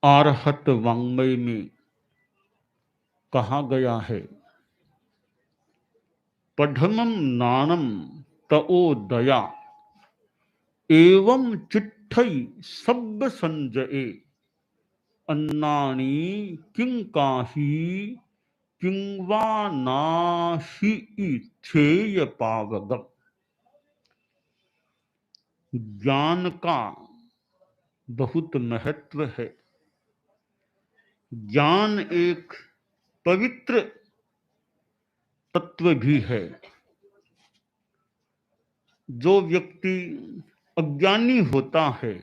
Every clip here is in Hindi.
आरहत वाङ्मय में कहा गया है, पढ़मं नाणं तओदया एवं चिट्ठई सब संजये अन्नाणी किंकाही किंवा नाहि इच्छेय पावगम। ज्ञान का बहुत महत्व है। ज्ञान एक पवित्र तत्व भी है। जो व्यक्ति अज्ञानी होता है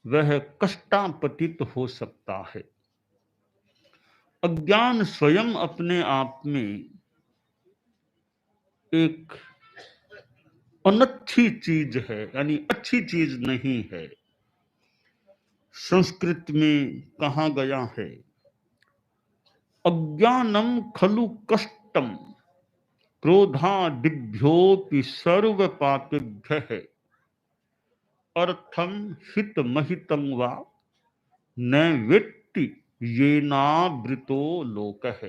वह कष्टापतित हो सकता है। अज्ञान स्वयं अपने आप में एक अनच्छी चीज है, यानी अच्छी चीज नहीं है। संस्कृत में कहा गया है, अज्ञानम खलु कष्टम क्रोधादिभ्योऽपि सर्व पापेभ्यः अर्थम हित महितं वा न वेत्ति येनावृतो लोकः।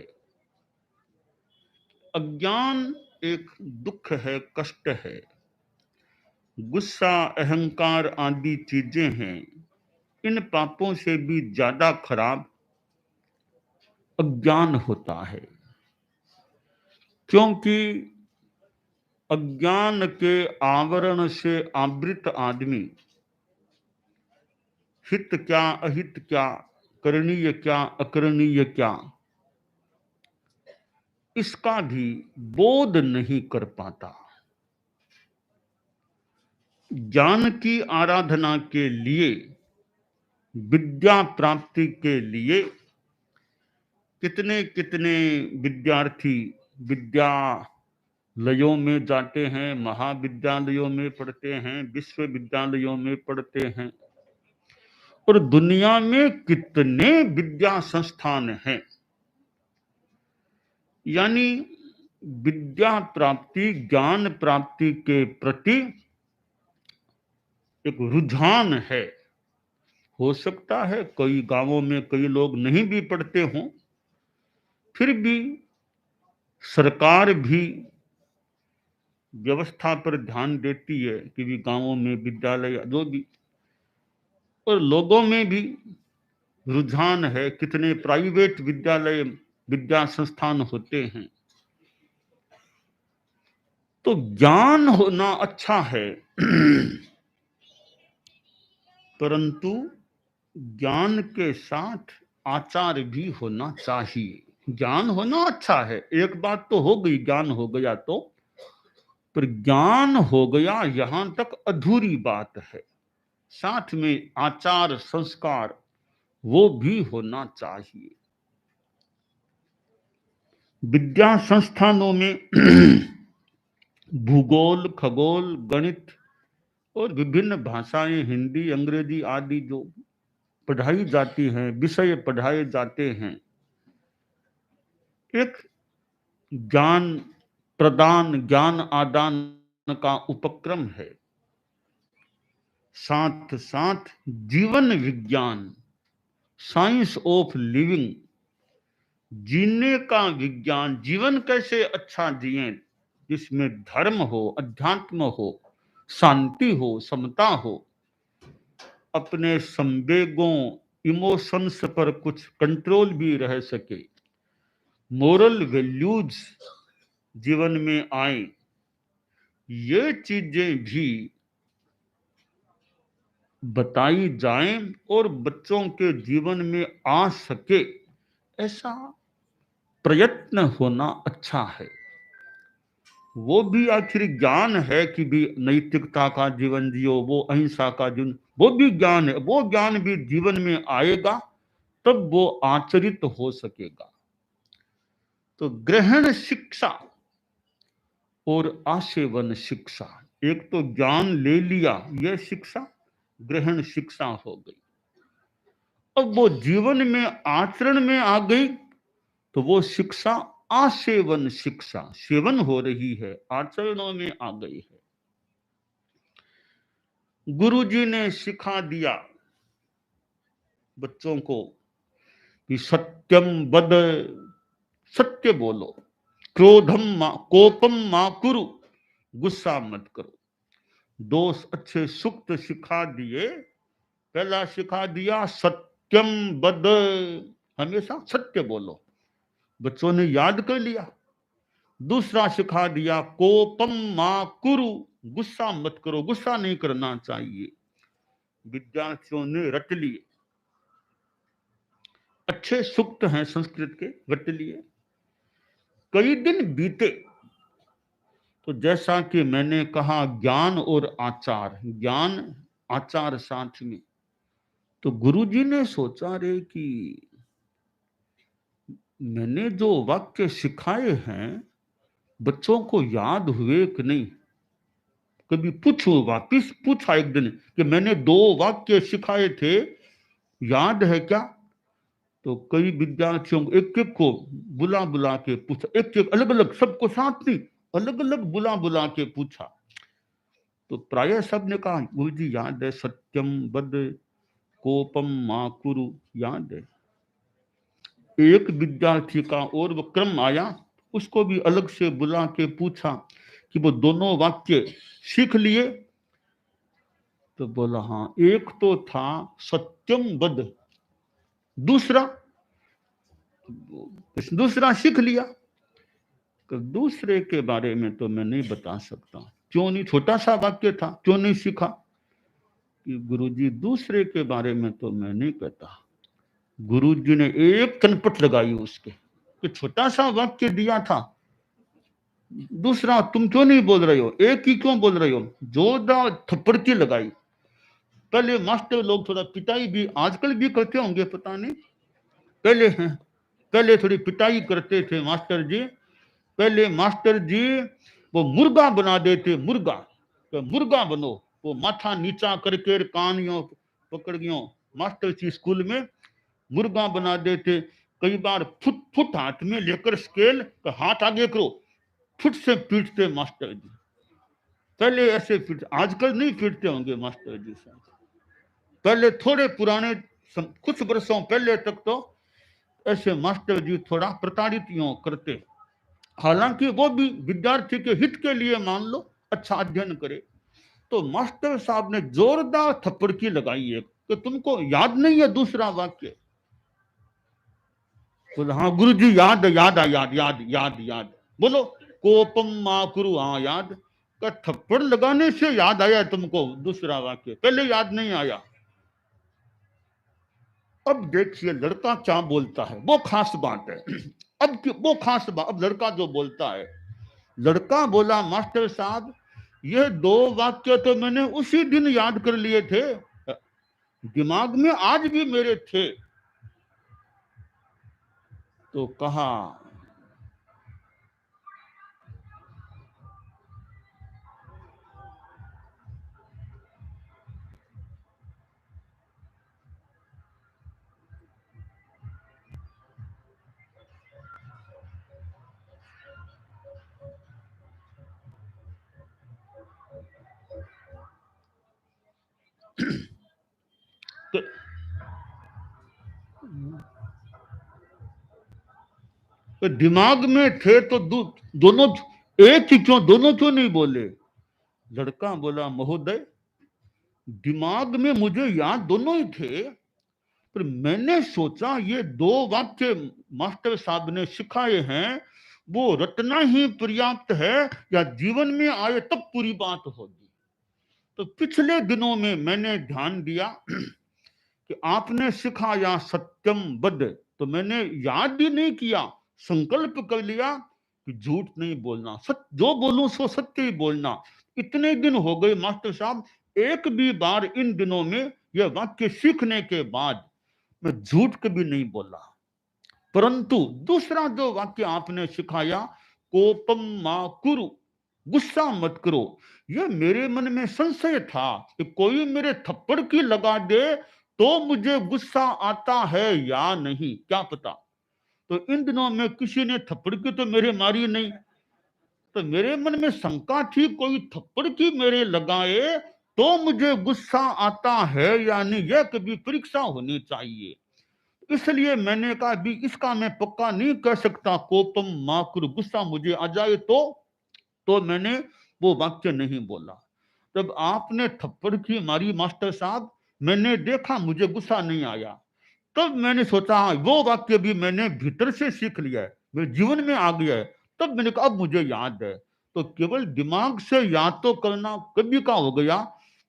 अज्ञान एक दुख है, कष्ट है। गुस्सा, अहंकार आदि चीजें हैं। इन पापों से भी ज्यादा खराब अज्ञान होता है, क्योंकि अज्ञान के आवरण से आवृत आदमी हित क्या, अहित क्या, करणीय क्या, अकरणीय क्या, इसका भी बोध नहीं कर पाता। ज्ञान की आराधना के लिए, विद्या प्राप्ति के लिए कितने कितने विद्यार्थी विद्यालयों में जाते हैं, महाविद्यालयों में पढ़ते हैं, विश्वविद्यालयों में पढ़ते हैं, और दुनिया में कितने विद्या संस्थान हैं। यानी विद्या प्राप्ति, ज्ञान प्राप्ति के प्रति एक रुझान है। हो सकता है कई गांवों में कई लोग नहीं भी पढ़ते हों, फिर भी सरकार भी व्यवस्था पर ध्यान देती है कि भी गांवों में विद्यालय जो भी, और लोगों में भी रुझान है। कितने प्राइवेट विद्यालय, विद्या संस्थान होते हैं। तो ज्ञान होना अच्छा है, परंतु ज्ञान के साथ आचार भी होना चाहिए। ज्ञान होना अच्छा है, एक बात तो हो गई, ज्ञान हो गया तो, पर ज्ञान हो गया यहां तक अधूरी बात है। साथ में आचार संस्कार वो भी होना चाहिए। विद्या संस्थानों में भूगोल, खगोल, गणित और विभिन्न भाषाएं, हिंदी, अंग्रेजी आदि जो पढ़ाई जाती हैं, विषय पढ़ाए जाते हैं, एक ज्ञान प्रदान, ज्ञान आदान का उपक्रम है। साथ साथ जीवन विज्ञान, साइंस ऑफ लिविंग, जीने का विज्ञान, जीवन कैसे अच्छा जिए, जिसमें धर्म हो, अध्यात्म हो, शांति हो, समता हो, अपने संवेगों, इमोशंस पर कुछ कंट्रोल भी रह सके, मोरल वैल्यूज जीवन में आए, ये चीजें भी बताई जाएं और बच्चों के जीवन में आ सके, ऐसा प्रयत्न होना अच्छा है। वो भी आखिर ज्ञान है कि भी नैतिकता का जीवन जियो, वो अहिंसा का जीवन, वो भी ज्ञान है। वो ज्ञान भी जीवन में आएगा तब वो आचरित हो सकेगा। तो ग्रहण शिक्षा और आसेवन शिक्षा, एक तो ज्ञान ले लिया, यह शिक्षा ग्रहण शिक्षा हो गई। अब वो जीवन में आचरण में आ गई तो वो शिक्षा आसेवन शिक्षा, सेवन हो रही है, आचरणों में आ गई है। गुरुजी ने सिखा दिया बच्चों को कि सत्यम वद, सत्य बोलो, क्रोधम मा कोपम मा कुरु, गुस्सा मत करो। दोष अच्छे सूक्त सिखा दिए। पहला सिखा दिया सत्यम वद, हमेशा सत्य बोलो, बच्चों ने याद कर लिया। दूसरा सिखा दिया कोपम मा कुरु, गुस्सा मत करो, गुस्सा नहीं करना चाहिए। विद्यार्थियों ने रट लिए। अच्छे सूक्त हैं संस्कृत के, रट लिए। कई दिन बीते तो जैसा कि मैंने कहा ज्ञान और आचार, ज्ञान आचार साथ में, तो गुरुजी ने सोचा रे कि मैंने जो वाक्य सिखाए हैं बच्चों को याद हुए कि नहीं। कभी पूछो, वापिस पूछा एक दिन कि मैंने 2 वाक्य सिखाए थे, याद है क्या? तो कई विद्यार्थियों को एक एक को बुला बुला के पूछा, एक एक अलग अलग, सबको साथ नहीं, अलग अलग बुला बुला के पूछा। तो प्राय सब ने कहा गुरु जी याद है, सत्यम वद कोपम मा कुरु, याद है। एक विद्यार्थी का और वो क्रम आया, उसको भी अलग से बुला के पूछा कि वो दोनों वाक्य सीख लिए। तो बोला हाँ, एक तो था सत्यम वद, दूसरा सीख लिया। तो दूसरे के बारे में तो मैं नहीं बता सकता, क्यों नहीं, छोटा सा वाक्य था, क्यों नहीं सीखा? कि गुरुजी दूसरे के बारे में तो मैं नहीं कहता। गुरुजी ने एक तनपट लगाई उसके कि छोटा सा वाक्य दिया था, दूसरा तुम क्यों नहीं बोल रहे हो, एक ही क्यों बोल रहे हो? जोरदार थप्पड़ की लगाई। पहले मास्टर लोग थोड़ा पिटाई भी आजकल भी करते होंगे पता नहीं, पहले थोड़ी पिटाई करते थे मास्टर जी। पहले मास्टर जी वो मुर्गा बना देते, मुर्गा, तो मुर्गा बनो, वो माथा नीचा करके कानियों पकड़ गयो। मास्टर जी स्कूल में मुर्गा बना देते। कई बार फुट फुट हाथ में लेकर स्केल, तो हाथ आगे करो, फुट से पीटते मास्टर जी। पहले ऐसे पीट, आजकल नहीं पीटते होंगे मास्टर जी साहब। पहले थोड़े पुराने कुछ वर्षों पहले तक तो ऐसे मास्टर जी थोड़ा प्रताड़ित यूं करते। हालांकि वो भी विद्यार्थी के हित के लिए मान लो, अच्छा अध्ययन करे। तो मास्टर साहब ने जोरदार थप्पड़ की लगाई है कि तुमको याद नहीं है दूसरा वाक्य? तो हाँ गुरु जी याद है, याद याद। बोलो कोपम मा कुरु, हाँ याद। का थप्पड़ लगाने से याद आया तुमको दूसरा वाक्य, पहले याद नहीं आया। अब देखिए लड़का क्या बोलता है, वो खास बात है। वो खास बात, अब लड़का जो बोलता है, लड़का बोला मास्टर साहब ये 2 वाक्य तो मैंने उसी दिन याद कर लिए थे, दिमाग में आज भी मेरे थे। तो कहा तो दिमाग में थे तो दोनों एक ही क्यों, दोनों क्यों नहीं बोले? लड़का बोला महोदय दिमाग में मुझे याद दोनों ही थे, पर मैंने सोचा ये 2 वाक्य मास्टर साहब ने सिखाए हैं, वो रटना ही पर्याप्त है या जीवन में आए तब पूरी बात होगी। तो पिछले दिनों में मैंने ध्यान दिया कि आपने सिखाया सत्यम वद, तो मैंने याद ही नहीं किया, संकल्प कर लिया कि झूठ नहीं बोलना, सत्य जो बोलूं सो सत्य ही बोलना। इतने दिन हो गए मास्टर साहब, एक भी बार इन दिनों में यह वाक्य सीखने के बाद मैं झूठ कभी नहीं बोला। परंतु दूसरा जो वाक्य आपने सिखाया कोपम मा कुरु, गुस्सा मत करो, ये मेरे मन में संशय था कि कोई मेरे थप्पड़ की लगा दे तो मुझे गुस्सा आता है या नहीं, क्या पता। तो इन दिनों में किसी ने थप्पड़ की तो मेरे मारी नहीं, तो मेरे मन में शंका थी कोई थप्पड़ की मेरे लगाए तो मुझे गुस्सा आता है, यानी यह कभी परीक्षा होनी चाहिए। इसलिए मैंने कहा भी इसका मैं पक्का नहीं कर सकता, कोपम माकुर, गुस्सा मुझे आ जाए तो मैंने वो वाक्य नहीं बोला। जब आपने थप्पड़ की मारी मास्टर साहब, मैंने देखा मुझे गुस्सा नहीं आया, तब मैंने सोचा हाँ, वो वाक्य भी मैंने भीतर से सीख लिया है, मेरे जीवन में आ गया है। तब मैंने कहा अब मुझे याद है। तो केवल दिमाग से याद तो करना कभी का हो गया,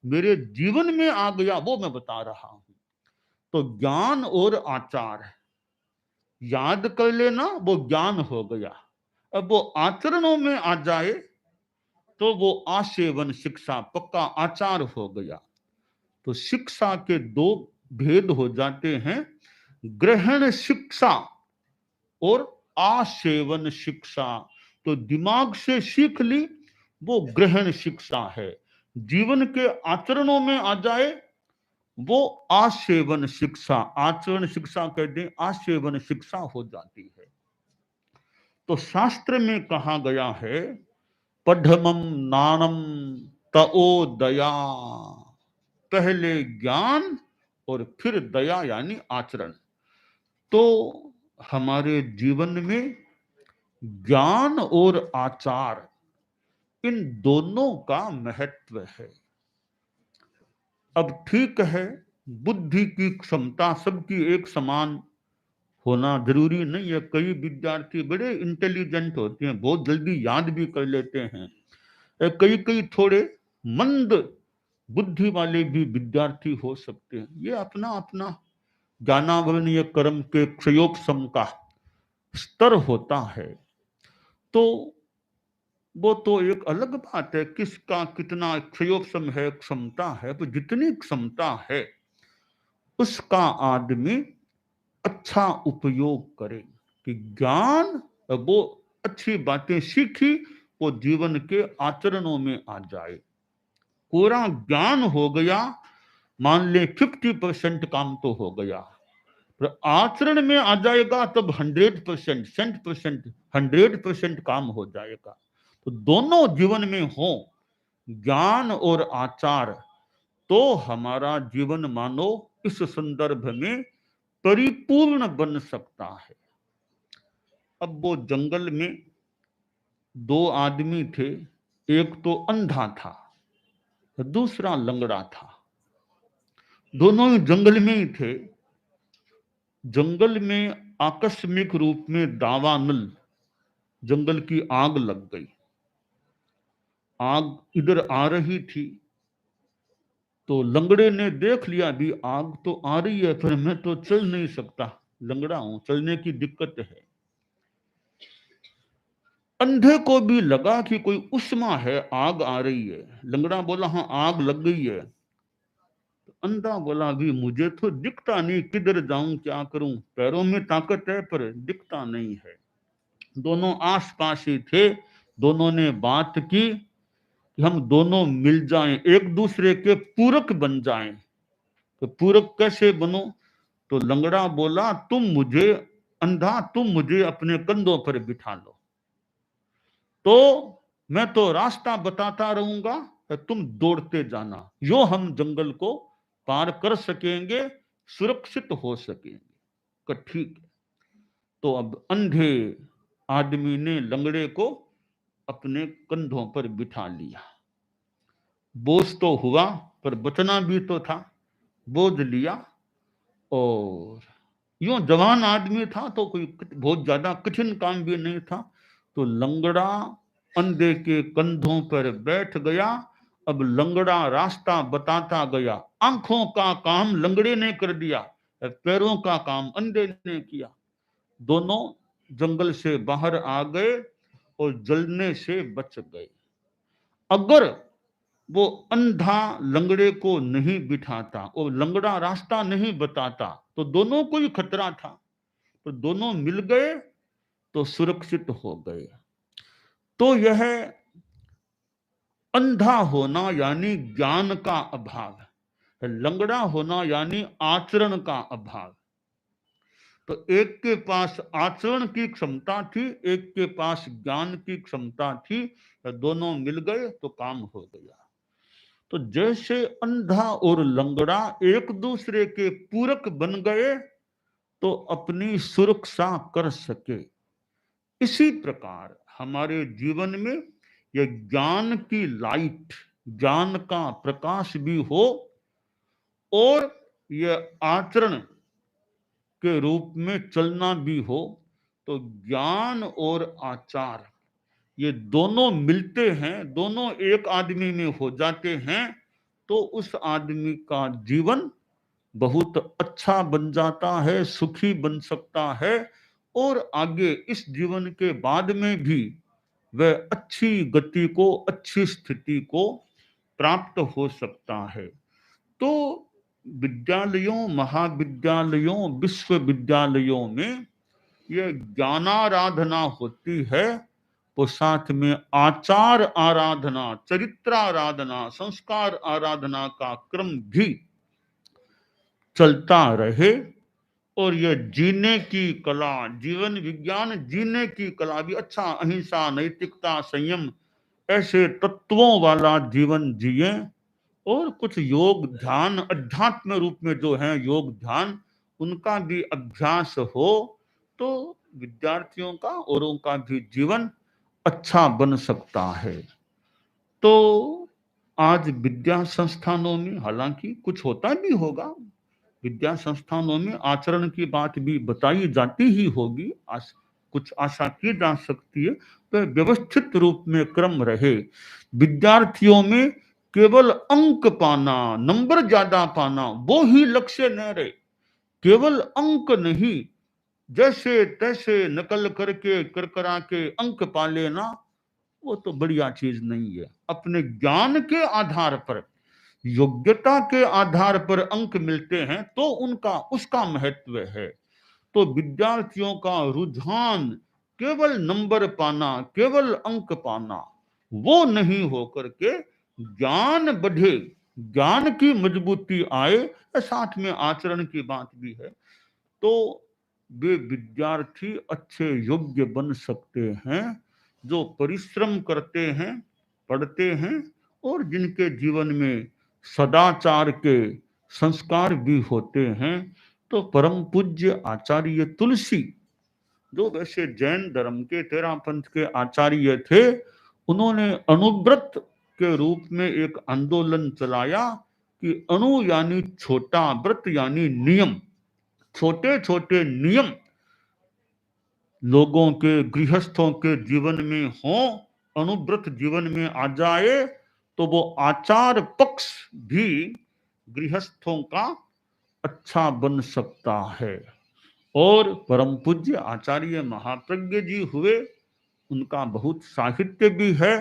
मेरे जीवन में आ गया, वो मैं बता रहा हूं। तो ज्ञान और आचार याद कर लेना, वो ज्ञान हो गया। अब वो आचरणों में आ जाए तो वो आसेवन शिक्षा, पक्का आचार हो गया। तो शिक्षा के दो भेद हो जाते हैं, ग्रहण शिक्षा और आसेवन शिक्षा। तो दिमाग से सीख ली, वो ग्रहण शिक्षा है। जीवन के आचरणों में आ जाए, वो आसेवन शिक्षा, आचरण शिक्षा कहते हैं, आसेवन शिक्षा हो जाती है। तो शास्त्र में कहा गया है, पढ़मम नाणम तओ दया, पहले ज्ञान और फिर दया यानी आचरण। तो हमारे जीवन में ज्ञान और आचार, इन दोनों का महत्व है। अब ठीक है, बुद्धि की क्षमता सबकी एक समान होना जरूरी नहीं है। कई विद्यार्थी बड़े इंटेलिजेंट होते हैं, बहुत जल्दी याद भी कर लेते हैं। कई कई थोड़े मंद बुद्धि वाले भी विद्यार्थी हो सकते हैं। ये अपना अपना ज्ञानावरण या कर्म के क्षयोपम का स्तर होता है। तो वो तो एक अलग बात है, किसका कितना क्षयोपम है, क्षमता है। तो जितनी क्षमता है उसका आदमी अच्छा उपयोग करे, कि ज्ञान, वो अच्छी बातें सीखी, वो जीवन के आचरणों में आ जाए। पूरा ज्ञान हो गया, मान ले 50% काम तो हो गया, पर आचरण में आ जाएगा तब 100%, 100% काम हो जाएगा। तो दोनों जीवन में हो, ज्ञान और आचार, तो हमारा जीवन मानो इस संदर्भ में परिपूर्ण बन सकता है। अब वो जंगल में दो आदमी थे, एक तो अंधा था, दूसरा लंगड़ा था। दोनों ही जंगल में ही थे। जंगल में आकस्मिक रूप में दावानल, जंगल की आग लग गई। आग इधर आ रही थी, तो लंगड़े ने देख लिया भी आग तो आ रही है, फिर मैं तो चल नहीं सकता, लंगड़ा हूं, चलने की दिक्कत है। अंधे को भी लगा कि कोई उष्मा है, आग आ रही है। लंगड़ा बोला हाँ आग लग गई है। तो अंधा बोला भी मुझे तो दिखता नहीं, किधर जाऊं, क्या करूं, पैरों में ताकत है पर दिखता नहीं है। दोनों आसपास ही थे। दोनों ने बात की कि हम दोनों मिल जाएं, एक दूसरे के पूरक बन जाएं। तो पूरक कैसे बनो? तो लंगड़ा बोला तुम मुझे, अंधा तुम मुझे अपने कंधों पर बिठा लो, तो मैं तो रास्ता बताता रहूंगा, तुम दौड़ते जाना, यो हम जंगल को पार कर सकेंगे, सुरक्षित हो सकेंगे। तो ठीक है। तो अब अंधे आदमी ने लंगड़े को अपने कंधों पर बिठा लिया। बोझ तो हुआ, पर बचना भी तो था। बोझ लिया, और यूं जवान आदमी था तो कोई बहुत ज्यादा कठिन काम भी नहीं था। तो लंगड़ा अंधे के कंधों पर बैठ गया। अब लंगड़ा रास्ता बताता गया। आंखों का काम लंगड़े ने कर दिया, पैरों का काम अंधे ने किया। दोनों जंगल से बाहर आ गए और जलने से बच गए। अगर वो अंधा लंगड़े को नहीं बिठाता और लंगड़ा रास्ता नहीं बताता तो दोनों को ही खतरा था। तो दोनों मिल गए तो सुरक्षित हो गए। तो यह अंधा होना यानी ज्ञान का अभाव है, लंगड़ा होना यानी आचरण का अभाव। तो एक के पास आचरण की क्षमता थी, एक के पास ज्ञान की क्षमता थी, दोनों मिल गए तो काम हो गया। तो जैसे अंधा और लंगड़ा एक दूसरे के पूरक बन गए तो अपनी सुरक्षा कर सके, इसी प्रकार हमारे जीवन में यह ज्ञान की लाइट, ज्ञान का प्रकाश भी हो और यह आचरण के रूप में चलना भी हो। तो ज्ञान और आचार ये दोनों मिलते हैं, दोनों एक आदमी में हो जाते हैं तो उस आदमी का जीवन बहुत अच्छा बन जाता है, सुखी बन सकता है और आगे इस जीवन के बाद में भी वह अच्छी गति को, अच्छी स्थिति को प्राप्त हो सकता है। तो विद्यालयों, महाविद्यालयों, विश्वविद्यालयों में यह ज्ञानाराधना होती है तो साथ में आचार आराधना, चरित्र आराधना, संस्कार आराधना का क्रम भी चलता रहे और यह जीने की कला, जीवन विज्ञान जीने की कला भी अच्छा, अहिंसा, नैतिकता, संयम ऐसे तत्वों वाला जीवन जिए और कुछ योग ध्यान अध्यात्म रूप में जो है योग ध्यान उनका भी अभ्यास हो तो विद्यार्थियों का औरों का भी जीवन अच्छा बन सकता है। तो आज विद्या संस्थानों में हालांकि कुछ होता भी होगा, विद्या संस्थानों में आचरण की बात भी बताई जाती ही होगी, कुछ आशा की जा सकती है तो व्यवस्थित रूप में क्रम रहे। विद्यार्थियों में केवल अंक पाना, नंबर ज्यादा पाना वो ही लक्ष्य न रहे। केवल अंक नहीं, जैसे तैसे नकल करके कर करा के अंक पा लेना वो तो बढ़िया चीज नहीं है। अपने ज्ञान के आधार पर, योग्यता के आधार पर अंक मिलते हैं तो उनका उसका महत्व है। तो विद्यार्थियों का रुझान केवल नंबर पाना, केवल अंक पाना वो नहीं होकर के ज्ञान बढ़े, ज्ञान की मजबूती आए, साथ में आचरण की बात भी है तो वे विद्यार्थी अच्छे योग्य बन सकते हैं जो परिश्रम करते हैं, पढ़ते हैं और जिनके जीवन में सदाचार के संस्कार भी होते हैं। तो परम पूज्य आचार्य तुलसी जो वैसे जैन धर्म के तेरह पंथ के आचार्य थे, उन्होंने अनुव्रत के रूप में एक आंदोलन चलाया कि अणु यानी छोटा, व्रत यानी नियम, छोटे छोटे नियम लोगों के, गृहस्थों के जीवन में हो, अनुव्रत जीवन में आ जाए तो वो आचार पक्ष भी गृहस्थों का अच्छा बन सकता है। और परम पूज्य आचार्य महाप्रज्ञ जी हुए, उनका बहुत साहित्य भी है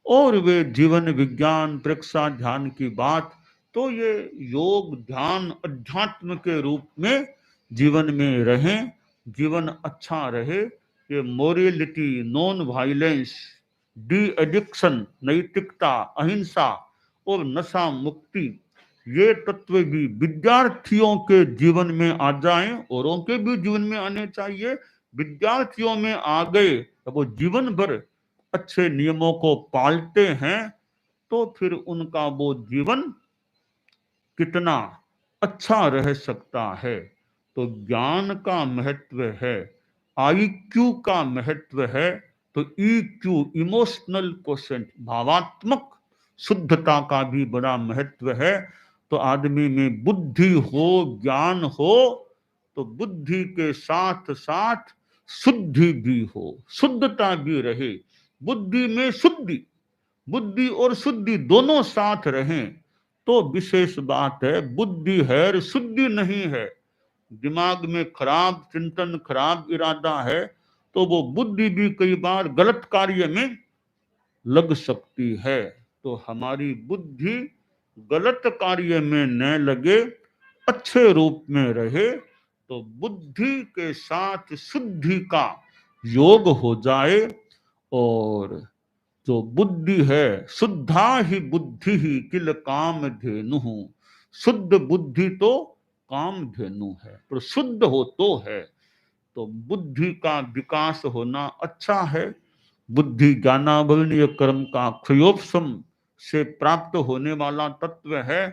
और वे जीवन विज्ञान प्रेक्षा ध्यान की बात तो ये योग ध्यान अध्यात्म के रूप में जीवन में रहें, जीवन अच्छा रहे। ये morality, non violence, de addiction, नैतिकता, अहिंसा और नशा मुक्ति, ये तत्व भी विद्यार्थियों के जीवन में आ जाएं, औरों के भी जीवन में आने चाहिए। विद्यार्थियों में आ गए तो वो जीवन भर अच्छे नियमों को पालते हैं तो फिर उनका वो जीवन कितना अच्छा रह सकता है। तो ज्ञान का महत्व है, आईक्यू का महत्व है, तो ईक्यू इमोशनल क्वोशेंट भावात्मक शुद्धता का भी बड़ा महत्व है। तो आदमी में बुद्धि हो, ज्ञान हो तो बुद्धि के साथ साथ शुद्धि भी हो, शुद्धता भी रहे, बुद्धि में शुद्धि, बुद्धि और शुद्धि दोनों साथ रहें तो विशेष बात है। बुद्धि है, शुद्धि नहीं है, दिमाग में खराब चिंतन, खराब इरादा है तो वो बुद्धि भी कई बार गलत कार्य में लग सकती है। तो हमारी बुद्धि गलत कार्य में न लगे, अच्छे रूप में रहे तो बुद्धि के साथ शुद्धि का योग हो जाए। और जो बुद्धि है, शुद्धा ही बुद्धि ही किल काम धेनु, शुद्ध बुद्धि तो काम धेनु है, पर शुद्ध हो तो है। तो बुद्धि का विकास होना अच्छा है। बुद्धि ज्ञानावरणीय कर्म का क्षयोपम से प्राप्त होने वाला तत्व है।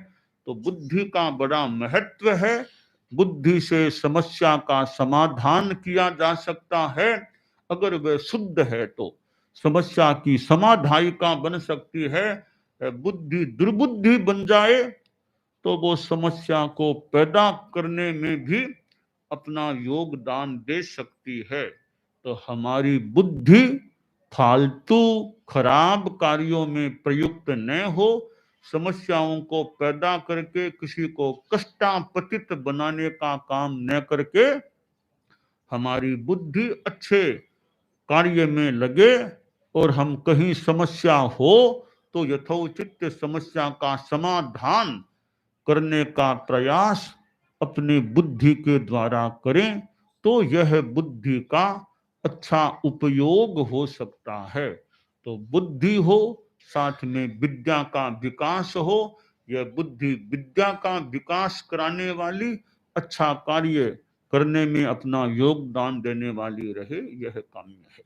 तो बुद्धि का बड़ा महत्व है। बुद्धि से समस्या का समाधान किया जा सकता है। अगर वह शुद्ध है तो समस्या की समाधायिका बन सकती है। बुद्धि दुर्बुद्धि बन जाए तो वो समस्या को पैदा करने में भी अपना योगदान दे सकती है। तो हमारी बुद्धि फालतू खराब कार्यों में प्रयुक्त न हो, समस्याओं को पैदा करके किसी को कष्टापतित बनाने का काम न करके हमारी बुद्धि अच्छे कार्य में लगे और हम कहीं समस्या हो तो यथोचित समस्या का समाधान करने का प्रयास अपनी बुद्धि के द्वारा करें तो यह बुद्धि का अच्छा उपयोग हो सकता है। तो बुद्धि हो, साथ में विद्या का विकास हो। यह बुद्धि विद्या का विकास कराने वाली, अच्छा कार्य करने में अपना योगदान देने वाली रहे, यह काम्य है।